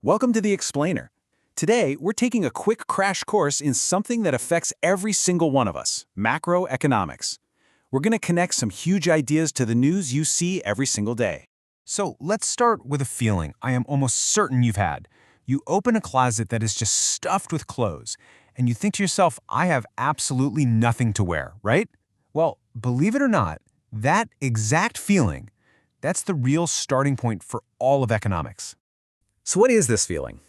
Welcome to The Explainer. Today, we're taking a quick crash course in something that affects every single one of us, macroeconomics. We're going to connect some huge ideas to the news you see every single day. So let's start with a feeling I am almost certain you've had. You open a closet that is just stuffed with clothes, and you think to yourself, I have absolutely nothing to wear, right? Well, believe it or not, that exact feeling, that's the real starting point for all of economics. So what is this feeling?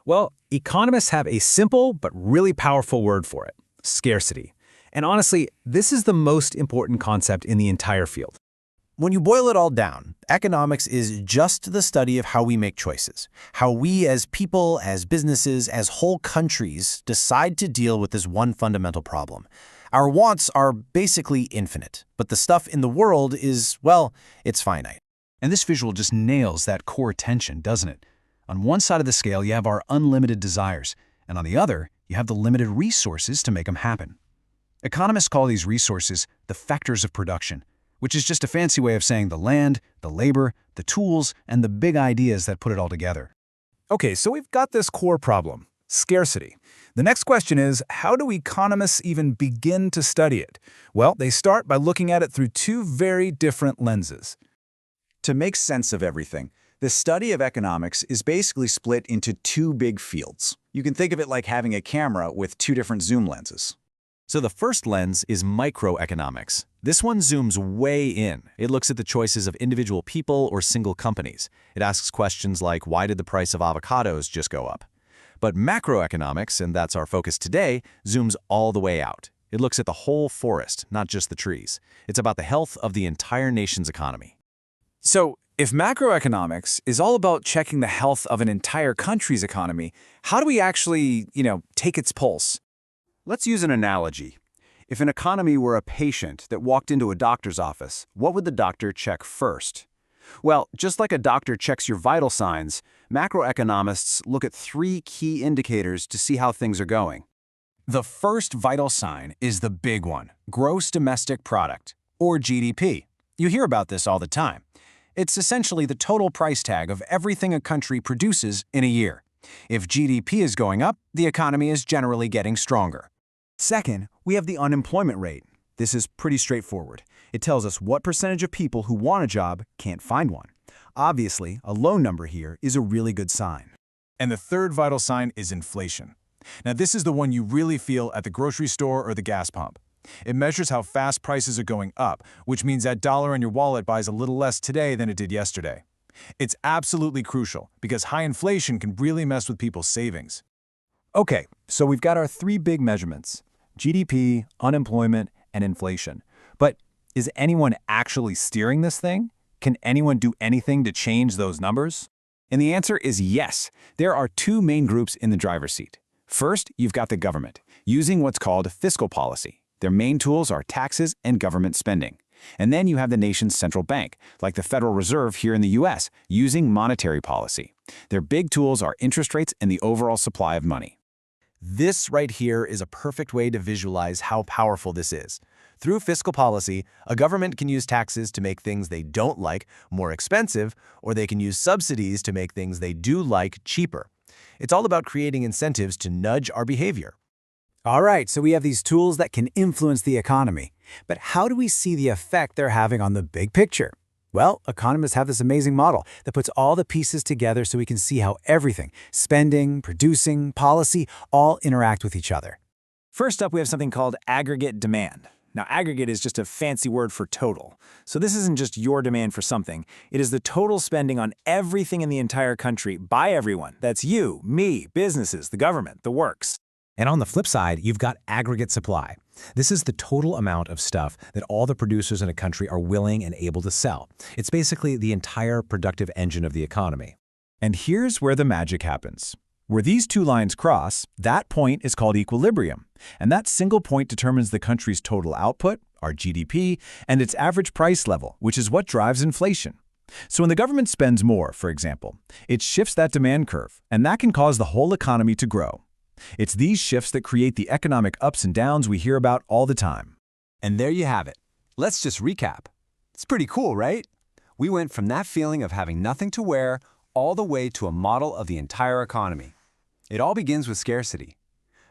Well, economists have a simple but really powerful word for it: scarcity. And honestly, this is the most important concept in the entire field. When you boil it all down, economics is just the study of how we make choices, how we as people, as businesses, as whole countries decide to deal with this one fundamental problem. Our wants are basically infinite, but the stuff in the world is, well, it's finite. And this visual just nails that core tension, doesn't it? On one side of the scale, you have our unlimited desires, and on the other, you have the limited resources to make them happen. Economists call these resources the factors of production, which is just a fancy way of saying the land, the labor, the tools, and the big ideas that put it all together. Okay, so we've got this core problem: scarcity. The next question is, how do economists even begin to study it? Well, they start by looking at it through two very different lenses. To make sense of everything, the study of economics is basically split into two big fields. You can think of it like having a camera with two different zoom lenses. So the first lens is microeconomics. This one zooms way in. It looks at the choices of individual people or single companies. It asks questions like, why did the price of avocados just go up? But macroeconomics, and that's our focus today, zooms all the way out. It looks at the whole forest, not just the trees. It's about the health of the entire nation's economy. So, if macroeconomics is all about checking the health of an entire country's economy, how do we actually, take its pulse? Let's use an analogy. If an economy were a patient that walked into a doctor's office, what would the doctor check first? Well, just like a doctor checks your vital signs, macroeconomists look at three key indicators to see how things are going. The first vital sign is the big one: gross domestic product, or GDP. You hear about this all the time. It's essentially the total price tag of everything a country produces in a year. If GDP is going up, the economy is generally getting stronger. Second, we have the unemployment rate. This is pretty straightforward. It tells us what percentage of people who want a job can't find one. Obviously, a low number here is a really good sign. And the third vital sign is inflation. Now, this is the one you really feel at the grocery store or the gas pump. It measures how fast prices are going up, which means that dollar in your wallet buys a little less today than it did yesterday. It's absolutely crucial because high inflation can really mess with people's savings. Okay, so we've got our three big measurements: GDP, unemployment, and inflation. But is anyone actually steering this thing? Can anyone do anything to change those numbers? And the answer is yes. There are two main groups in the driver's seat. First, you've got the government, using what's called fiscal policy. Their main tools are taxes and government spending. And then you have the nation's central bank, like the Federal Reserve here in the US, using monetary policy. Their big tools are interest rates and the overall supply of money. This right here is a perfect way to visualize how powerful this is. Through fiscal policy, a government can use taxes to make things they don't like more expensive, or they can use subsidies to make things they do like cheaper. It's all about creating incentives to nudge our behavior. All right, so we have these tools that can influence the economy. But how do we see the effect they're having on the big picture? Well, economists have this amazing model that puts all the pieces together so we can see how everything, spending, producing, policy, all interact with each other. First up, we have something called aggregate demand. Now, aggregate is just a fancy word for total. So this isn't just your demand for something. It is the total spending on everything in the entire country by everyone. That's you, me, businesses, the government, the works. And on the flip side, you've got aggregate supply. This is the total amount of stuff that all the producers in a country are willing and able to sell. It's basically the entire productive engine of the economy. And here's where the magic happens. Where these two lines cross, that point is called equilibrium. And that single point determines the country's total output, our GDP, and its average price level, which is what drives inflation. So when the government spends more, for example, it shifts that demand curve, and that can cause the whole economy to grow. It's these shifts that create the economic ups and downs we hear about all the time. And there you have it. Let's just recap. It's pretty cool, right? We went from that feeling of having nothing to wear all the way to a model of the entire economy. It all begins with scarcity.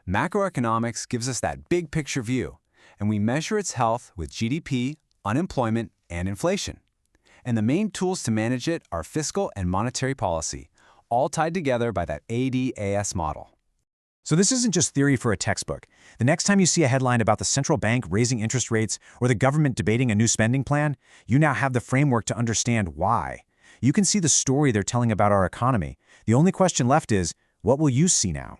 Macroeconomics gives us that big picture view, and we measure its health with GDP, unemployment, and inflation. And the main tools to manage it are fiscal and monetary policy, all tied together by that ADAS model. So this isn't just theory for a textbook. The next time you see a headline about the central bank raising interest rates or the government debating a new spending plan, you now have the framework to understand why. You can see the story they're telling about our economy. The only question left is, what will you see now?